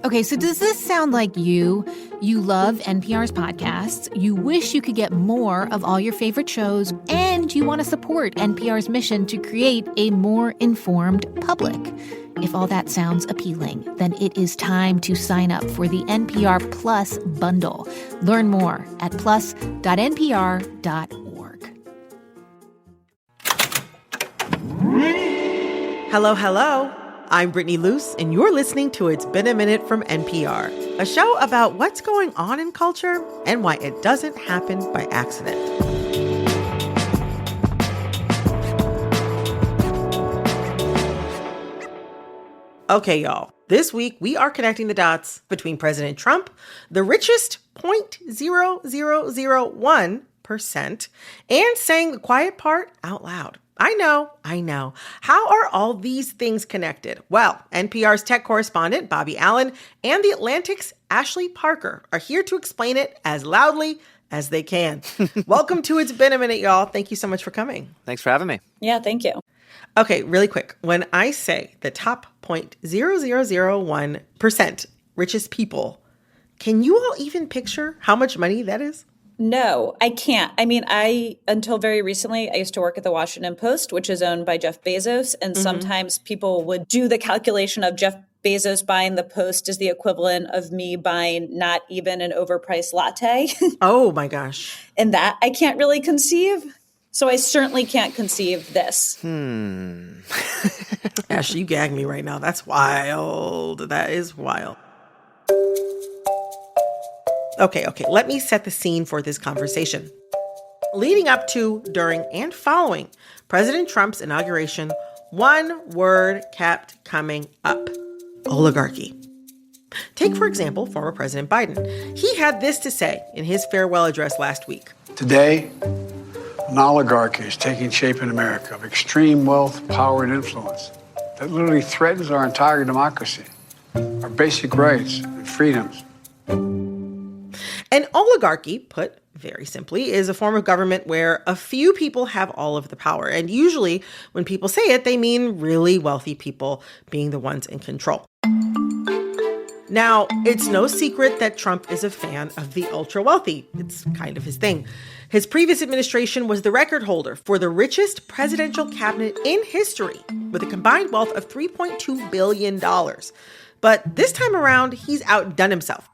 Okay, so does this sound like you? You love NPR's podcasts, you wish you could get more of all your favorite shows, and you want to support NPR's mission to create a more informed public. If all that sounds appealing, then it is time to sign up for the NPR Plus bundle. Learn more at plus.npr.org. Hello, hello. I'm Brittany Luce, and you're listening to It's Been a Minute from NPR, a show about what's going on in culture and why it doesn't happen by accident. Okay, y'all. This week, we are connecting the dots between President Trump, the richest 0.0001%, and saying the quiet part out loud. I know. How are all these things connected? Well, NPR's tech correspondent, Bobby Allen, and The Atlantic's Ashley Parker are here to explain it as loudly as they can. Welcome to It's Been a Minute, y'all. Thank you so much for coming. Thanks for having me. Yeah, thank you. Okay, really quick. When I say the top 0.0001% richest people, can you all even picture how much money that is? No, I can't. I mean, until very recently, I used to work at the Washington Post, which is owned by Jeff Bezos. And sometimes people would do the calculation of Jeff Bezos buying the Post is the equivalent of me buying not even an overpriced latte. Oh my gosh. And that I can't really conceive. So I certainly can't conceive this. Ashley, you gag me right now. That's wild. That is wild. Okay. Let me set the scene for this conversation. Leading up to, during, and following President Trump's inauguration, one word kept coming up: oligarchy. Take, for example, former President Biden. He had this to say in his farewell address last week. Today, an oligarchy is taking shape in America of extreme wealth, power, and influence that literally threatens our entire democracy, our basic rights and freedoms. An oligarchy, put very simply, is a form of government where a few people have all of the power. And usually when people say it, they mean really wealthy people being the ones in control. Now, it's no secret that Trump is a fan of the ultra-wealthy. It's kind of his thing. His previous administration was the record holder for the richest presidential cabinet in history, with a combined wealth of $3.2 billion. But this time around, he's outdone himself.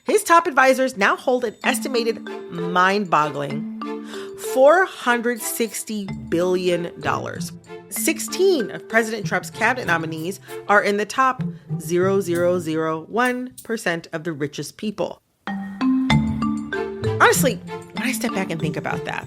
His top advisors now hold an estimated mind-boggling $460 billion. 16 of President Trump's cabinet nominees are in the top 0.0001% of the richest people. Honestly, when I step back and think about that,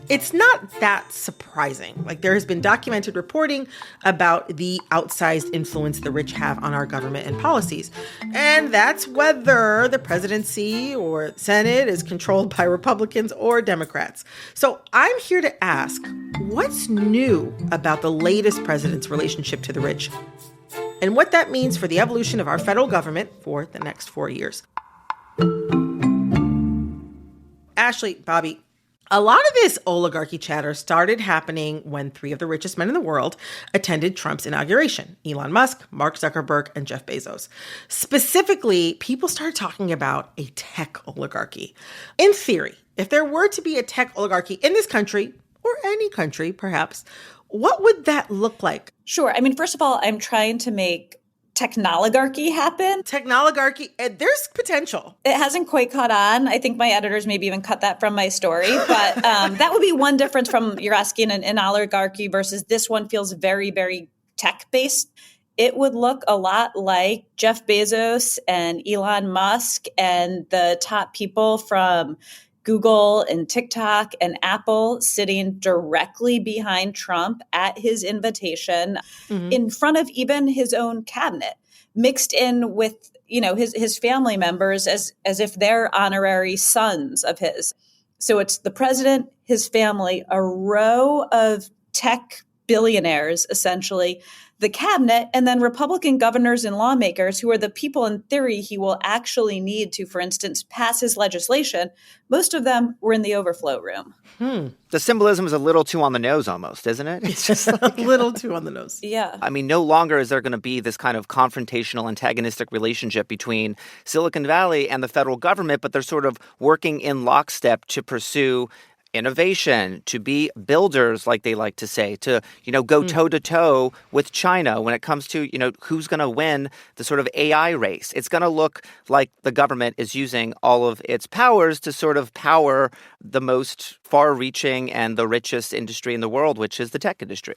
it's not that surprising. Like, there has been documented reporting about the outsized influence the rich have on our government and policies. And that's whether the presidency or Senate is controlled by Republicans or Democrats. So I'm here to ask, what's new about the latest president's relationship to the rich? And what that means for the evolution of our federal government for the next 4 years. Ashley, Bobby, a lot of this oligarchy chatter started happening when three of the richest men in the world attended Trump's inauguration: Elon Musk, Mark Zuckerberg, and Jeff Bezos. Specifically, people started talking about a tech oligarchy. In theory, if there were to be a tech oligarchy in this country, or any country perhaps, what would that look like? Sure. I mean, first of all, I'm trying to make technologarchy happen. Technologarchy, there's potential. It hasn't quite caught on. I think my editors maybe even cut that from my story. But that would be one difference from you're asking an oligarchy versus this one feels very, very tech-based. It would look a lot like Jeff Bezos and Elon Musk and the top people from Google and TikTok and Apple sitting directly behind Trump at his invitation, in front of even his own cabinet, mixed in with, his family members as if they're honorary sons of his. So it's the president, his family, a row of tech billionaires, essentially, the cabinet, and then Republican governors and lawmakers who are the people in theory he will actually need to, for instance, pass his legislation. Most of them were in the overflow room. The symbolism is a little too on the nose almost, isn't it? It's just A little too on the nose. Yeah. I mean, no longer is there going to be this kind of confrontational, antagonistic relationship between Silicon Valley and the federal government, but they're sort of working in lockstep to pursue innovation, to be builders, like they like to say, to, go toe-to-toe with China when it comes to, who's going to win the sort of AI race. It's going to look like the government is using all of its powers to sort of power the most far-reaching and the richest industry in the world, which is the tech industry.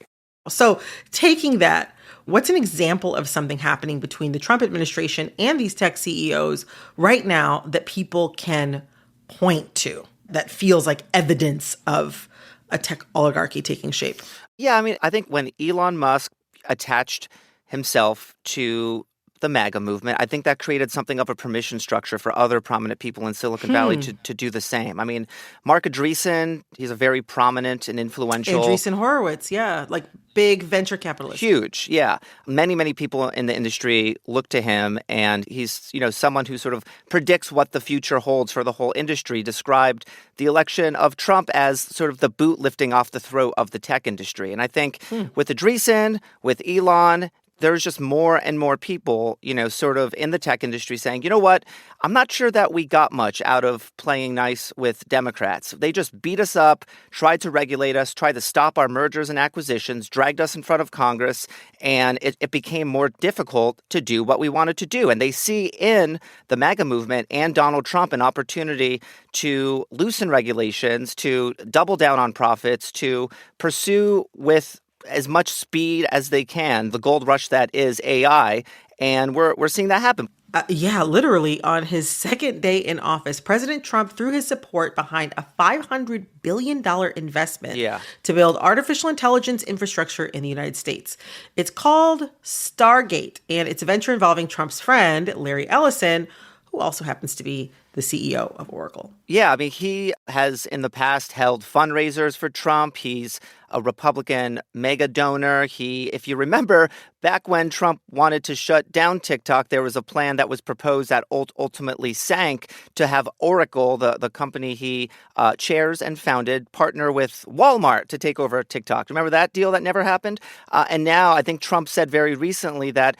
So taking that, what's an example of something happening between the Trump administration and these tech CEOs right now that people can point to that feels like evidence of a tech oligarchy taking shape? Yeah, I mean, I think when Elon Musk attached himself to the MAGA movement, I think that created something of a permission structure for other prominent people in Silicon Valley to do the same. I mean, Mark Andreessen, he's a very prominent and influential... Andreessen Horowitz, yeah, like big venture capitalist. Huge, yeah. Many, many people in the industry look to him, and he's, someone who sort of predicts what the future holds for the whole industry, described the election of Trump as sort of the boot lifting off the throat of the tech industry. And I think with Andreessen, with Elon, there's just more and more people, sort of in the tech industry saying, you know what, I'm not sure that we got much out of playing nice with Democrats. They just beat us up, tried to regulate us, tried to stop our mergers and acquisitions, dragged us in front of Congress, and it became more difficult to do what we wanted to do. And they see in the MAGA movement and Donald Trump an opportunity to loosen regulations, to double down on profits, to pursue with as much speed as they can the gold rush that is AI, and we're seeing that happen. Yeah, literally on his second day in office, President Trump threw his support behind a $500 billion investment to build artificial intelligence infrastructure in the United States. It's called Stargate, and it's a venture involving Trump's friend, Larry Ellison, who also happens to be the CEO of Oracle. Yeah, I mean, he has in the past held fundraisers for Trump. He's a Republican mega donor. If you remember, back when Trump wanted to shut down TikTok, there was a plan that was proposed that ultimately sank to have Oracle, the company he chairs and founded, partner with Walmart to take over TikTok. Remember that deal that never happened? And now I think Trump said very recently that,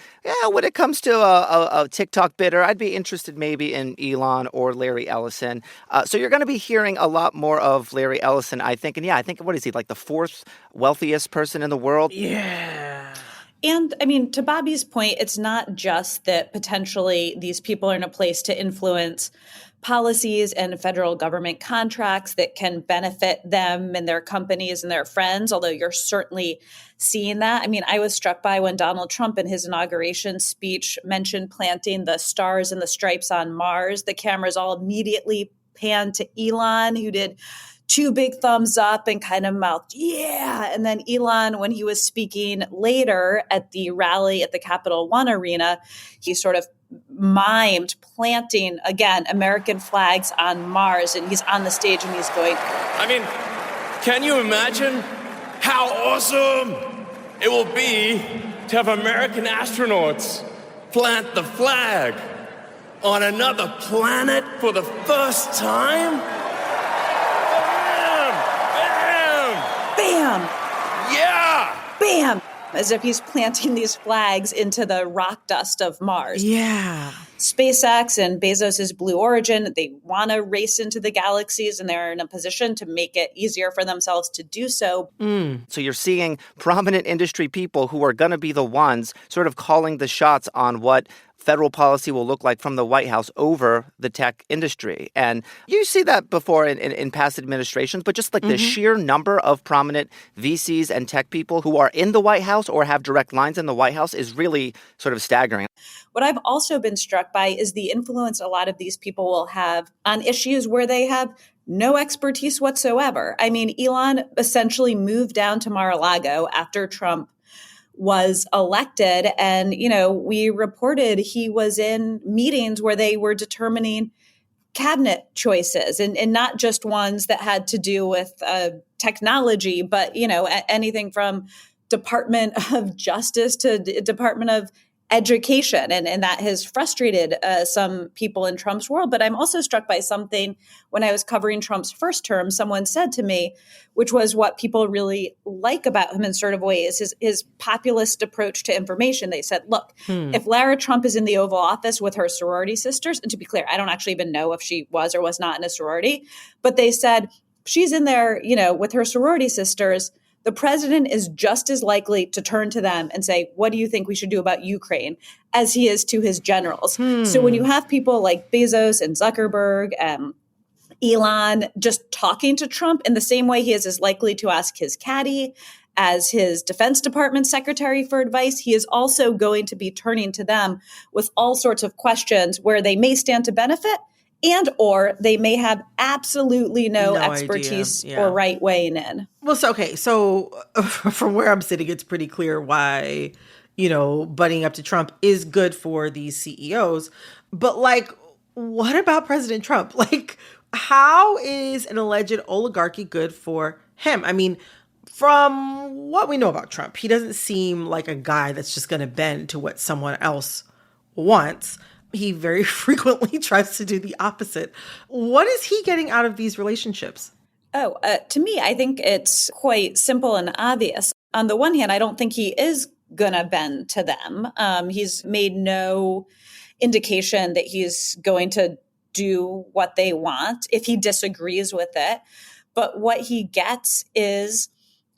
when it comes to a TikTok bidder, I'd be interested maybe in Elon or Larry Ellison. So you're going to be hearing a lot more of Larry Ellison, I think. And I think, what is he, like the fourth wealthiest person in the world? Yeah. And I mean, to Bobby's point, it's not just that potentially these people are in a place to influence policies and federal government contracts that can benefit them and their companies and their friends, although you're certainly seeing that. I mean, I was struck by when Donald Trump in his inauguration speech mentioned planting the stars and the stripes on Mars. The cameras all immediately panned to Elon, who did two big thumbs up and kind of mouthed, yeah. And then Elon, when he was speaking later at the rally at the Capital One Arena, he sort of mimed planting, again, American flags on Mars. And he's on the stage and he's going, I mean, can you imagine how awesome it will be to have American astronauts plant the flag on another planet for the first time? bam, Yeah! bam, as if he's planting these flags into the rock dust of Mars. Yeah. SpaceX and Bezos' Blue Origin, they want to race into the galaxies, and they're in a position to make it easier for themselves to do so. So you're seeing prominent industry people who are going to be the ones sort of calling the shots on what federal policy will look like from the White House over the tech industry. And you see that before in past administrations, but just like the sheer number of prominent VCs and tech people who are in the White House or have direct lines in the White House is really sort of staggering. What I've also been struck by is the influence a lot of these people will have on issues where they have no expertise whatsoever. I mean, Elon essentially moved down to Mar-a-Lago after Trump was elected. And, we reported he was in meetings where they were determining cabinet choices and not just ones that had to do with technology, but, anything from Department of Justice to Department of Education, and that has frustrated some people in Trump's world. But I'm also struck by something when I was covering Trump's first term, someone said to me, which was what people really like about him in sort of ways, his populist approach to information. They said, look, if Lara Trump is in the Oval Office with her sorority sisters, and to be clear, I don't actually even know if she was or was not in a sorority, but they said she's in there, with her sorority sisters, the president is just as likely to turn to them and say, what do you think we should do about Ukraine, as he is to his generals. So when you have people like Bezos and Zuckerberg, Elon just talking to Trump in the same way he is as likely to ask his caddy as his Defense Department secretary for advice, he is also going to be turning to them with all sorts of questions where they may stand to benefit and or they may have absolutely no expertise or right weighing in. Well, so from where I'm sitting, it's pretty clear why, butting up to Trump is good for these CEOs. But what about President Trump? How is an alleged oligarchy good for him? I mean, from what we know about Trump, he doesn't seem like a guy that's just going to bend to what someone else wants. He very frequently tries to do the opposite. What is he getting out of these relationships? To me, I think it's quite simple and obvious. On the one hand, I don't think he is going to bend to them. He's made no indication that he's going to do what they want if he disagrees with it. But what he gets is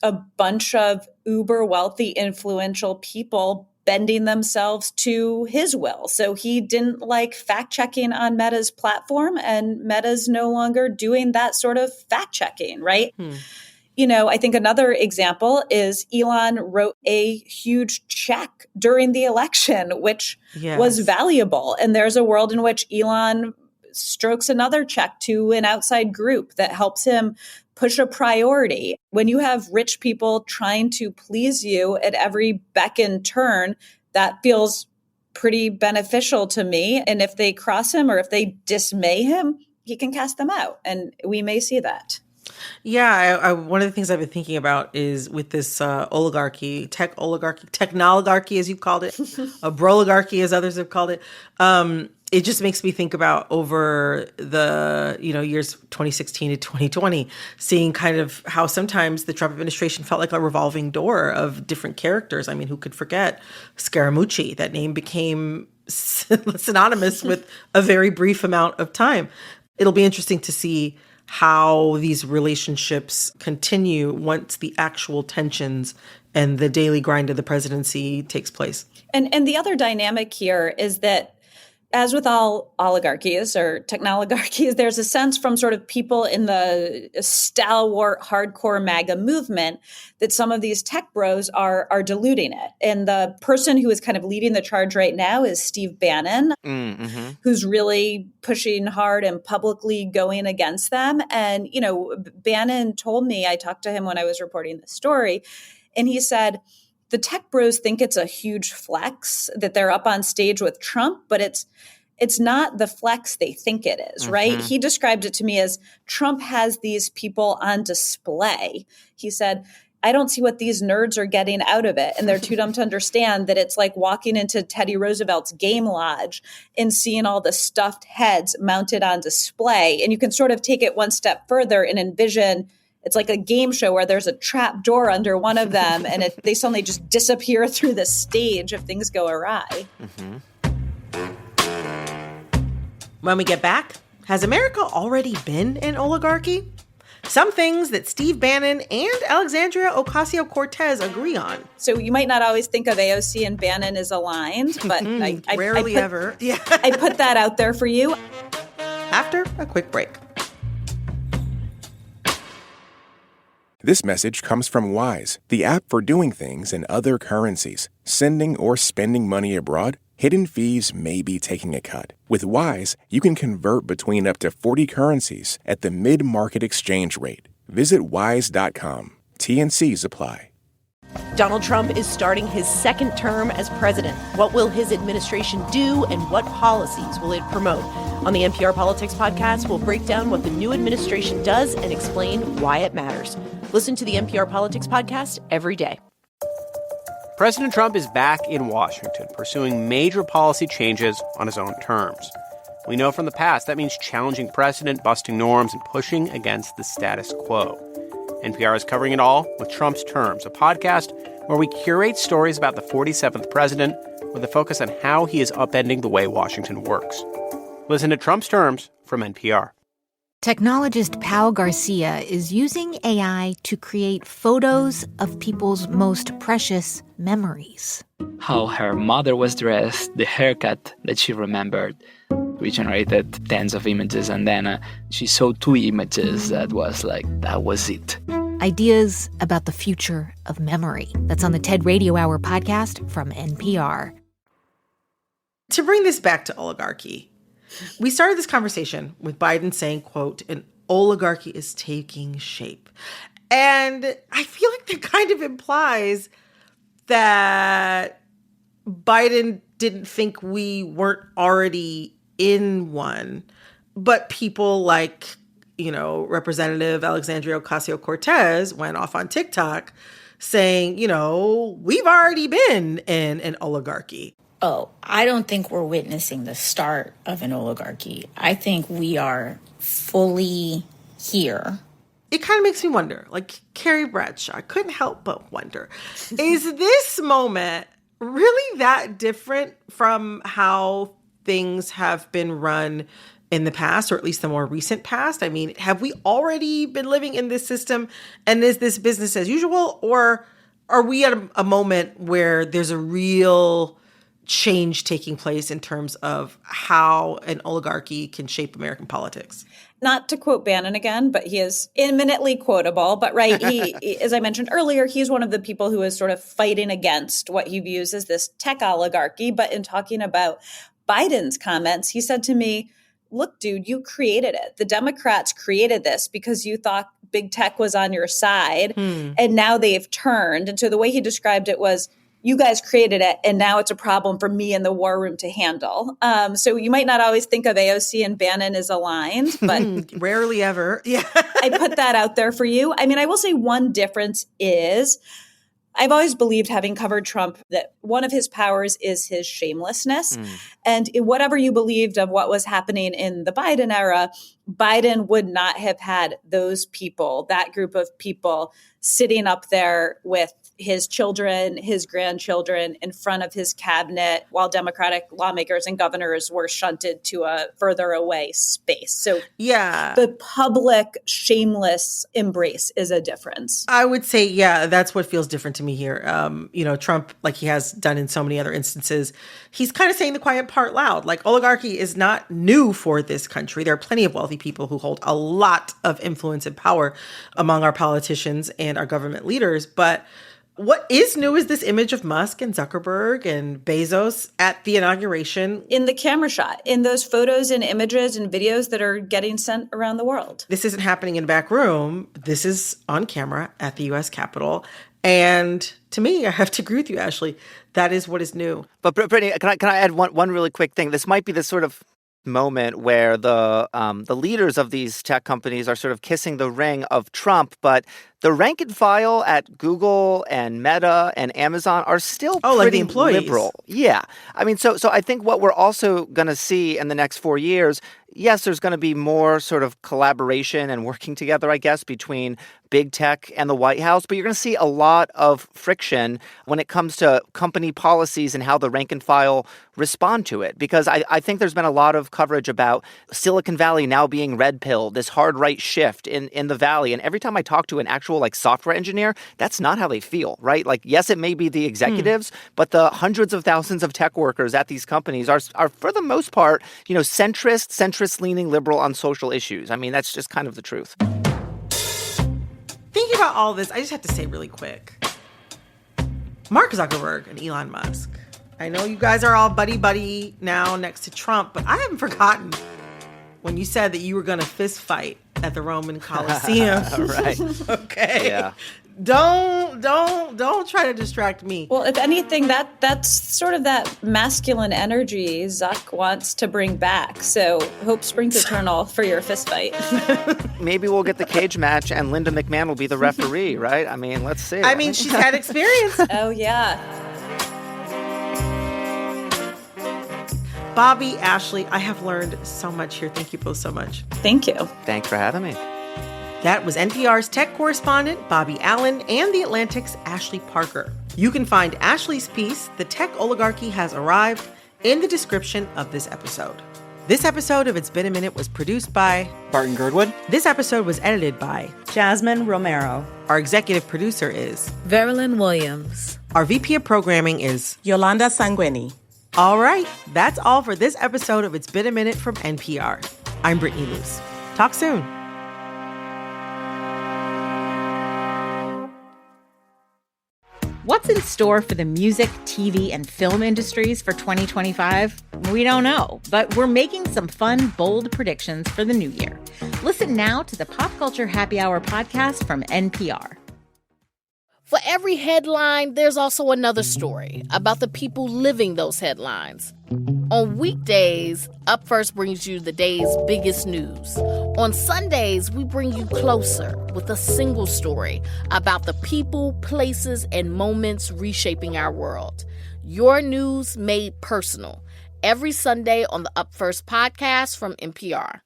a bunch of uber wealthy, influential people bending themselves to his will. So he didn't like fact checking on Meta's platform, and Meta's no longer doing that sort of fact checking, right? I think another example is Elon wrote a huge check during the election, which was valuable. And there's a world in which Elon strokes another check to an outside group that helps him push a priority. When you have rich people trying to please you at every beck and turn, that feels pretty beneficial to me. And if they cross him or if they dismay him, he can cast them out. And we may see that. Yeah, one of the things I've been thinking about is with this oligarchy, technologarchy, as you've called it, a broligarchy, as others have called it. It just makes me think about over the years 2016 to 2020, seeing kind of how sometimes the Trump administration felt like a revolving door of different characters. I mean, who could forget Scaramucci? That name became synonymous with a very brief amount of time. It'll be interesting to see how these relationships continue once the actual tensions and the daily grind of the presidency takes place. And the other dynamic here is that, as with all oligarchies or technoligarchies, there's a sense from sort of people in the stalwart, hardcore MAGA movement that some of these tech bros are diluting it. And the person who is kind of leading the charge right now is Steve Bannon, who's really pushing hard and publicly going against them. And, Bannon told me, I talked to him when I was reporting the story, and he said, the tech bros think it's a huge flex that they're up on stage with Trump, but it's not the flex they think it is, right? He described it to me as Trump has these people on display. He said, I don't see what these nerds are getting out of it. And they're too dumb to understand that it's like walking into Teddy Roosevelt's game lodge and seeing all the stuffed heads mounted on display. And you can sort of take it one step further and envision it's like a game show where there's a trap door under one of them and they suddenly just disappear through the stage if things go awry. When we get back, has America already been an oligarchy? Some things that Steve Bannon and Alexandria Ocasio-Cortez agree on. So you might not always think of AOC and Bannon as aligned, but rarely ever. Yeah. I put that out there for you. After a quick break. This message comes from Wise, the app for doing things in other currencies. Sending or spending money abroad? Hidden fees may be taking a cut. With Wise, you can convert between up to 40 currencies at the mid-market exchange rate. Visit wise.com. T&Cs apply. Donald Trump is starting his second term as president. What will his administration do and what policies will it promote? On the NPR Politics podcast, we'll break down what the new administration does and explain why it matters. Listen to the NPR Politics podcast every day. President Trump is back in Washington, pursuing major policy changes on his own terms. We know from the past that means challenging precedent, busting norms, and pushing against the status quo. NPR is covering it all with Trump's Terms, a podcast where we curate stories about the 47th president with a focus on how he is upending the way Washington works. Listen to Trump's Terms from NPR. Technologist Pau Garcia is using AI to create photos of people's most precious memories. How her mother was dressed, the haircut that she remembered. We generated tens of images, and then she saw 2 images that was like, that was it. Ideas about the future of memory. That's on the TED Radio Hour podcast from NPR. To bring this back to oligarchy, we started this conversation with Biden saying, quote, an oligarchy is taking shape. And I feel like that kind of implies that Biden didn't think we weren't already in one. But people like, Representative Alexandria Ocasio-Cortez went off on TikTok saying, we've already been in an oligarchy. Oh, I don't think we're witnessing the start of an oligarchy. I think we are fully here. It kind of makes me wonder, like Carrie Bradshaw, I couldn't help but wonder, is this moment really that different from how things have been run in the past, or at least the more recent past? I mean, have we already been living in this system, and is this business as usual, or are we at a moment where there's a real change taking place in terms of how an oligarchy can shape American politics? Not to quote Bannon again, but he is imminently quotable. But right, he, as I mentioned earlier, he's one of the people who is sort of fighting against what he views as this tech oligarchy. But in talking about Biden's comments, he said to me, look, dude, you created it. The Democrats created this because you thought big tech was on your side, and now they've turned. And so the way he described it was, you guys created it, and now it's a problem for me in the war room to handle. So you might not always think of AOC and Bannon as aligned, but rarely ever. Yeah, I put that out there for you. I mean, I will say one difference is I've always believed, having covered Trump, that one of his powers is his shamelessness. And whatever you believed of what was happening in the Biden era, Biden would not have had those people, that group of people, sitting up there with his children, his grandchildren in front of his cabinet while Democratic lawmakers and governors were shunted to a further away space. So yeah, the public shameless embrace is a difference. I would say, yeah, that's what feels different to me here. Trump, like he has done in so many other instances, he's kind of saying the quiet part loud. Like, oligarchy is not new for this country. There are plenty of wealthy people who hold a lot of influence and power among our politicians and our government leaders. But what is new is this image of Musk and Zuckerberg and Bezos at the inauguration. In the camera shot, in those photos and images and videos that are getting sent around the world. This isn't happening in a back room. This is on camera at the U.S. Capitol. And to me, I have to agree with you, Ashley. That is what is new. But Brittany, can I add one really quick thing? This might be this sort of moment where the leaders of these tech companies are sort of kissing the ring of Trump, but the rank and file at Google and Meta and Amazon are still pretty like the employees. liberal. Yeah. I mean, so I think what we're also going to see in the next 4 years, yes, there's going to be more sort of collaboration and working together, I guess, between big tech and the White House. But you're going to see a lot of friction when it comes to company policies and how the rank and file respond to it. Because I think there's been a lot of coverage about Silicon Valley now being red-pilled, this hard right shift in the Valley. And every time I talk to an actual software engineer, that's not how they feel, right? Like, yes, it may be the executives, but the hundreds of thousands of tech workers at these companies are for the most part, centrist-leaning liberal on social issues. I mean, that's just kind of the truth. Thinking about all this, I just have to say really quick, Mark Zuckerberg and Elon Musk. I know you guys are all buddy-buddy now next to Trump, but I haven't forgotten when you said that you were going to fist fight at the Roman Colosseum. Right. Okay. Yeah. Don't try to distract me. Well, if anything, that's sort of that masculine energy Zuck wants to bring back. So hope springs eternal for your fist fight. Maybe we'll get the cage match and Linda McMahon will be the referee, right? I mean, let's see. I mean, she's had experience. Oh, yeah. Bobby, Ashley, I have learned so much here. Thank you both so much. Thank you. Thanks for having me. That was NPR's tech correspondent, Bobby Allen, and The Atlantic's Ashley Parker. You can find Ashley's piece, The Tech Oligarchy Has Arrived, in the description of this episode. This episode of It's Been a Minute was produced by Barton Girdwood. This episode was edited by Jasmine Romero. Our executive producer is Verilyn Williams. Our VP of programming is Yolanda Sanguini. All right, that's all for this episode of It's Been a Minute from NPR. I'm Brittany Luce. Talk soon. What's in store for the music, TV, and film industries for 2025? We don't know, but we're making some fun, bold predictions for the new year. Listen now to the Pop Culture Happy Hour podcast from NPR. For every headline, there's also another story about the people living those headlines. On weekdays, Up First brings you the day's biggest news. On Sundays, we bring you Closer with a single story about the people, places, and moments reshaping our world. Your news made personal. Every Sunday on the Up First podcast from NPR.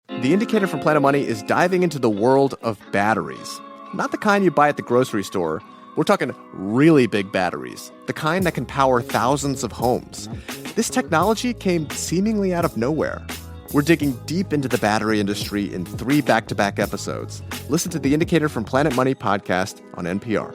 The Indicator from Planet Money is diving into the world of batteries. Not the kind you buy at the grocery store. We're talking really big batteries, the kind that can power thousands of homes. This technology came seemingly out of nowhere. We're digging deep into the battery industry in 3 back-to-back episodes. Listen to the Indicator from Planet Money podcast on NPR.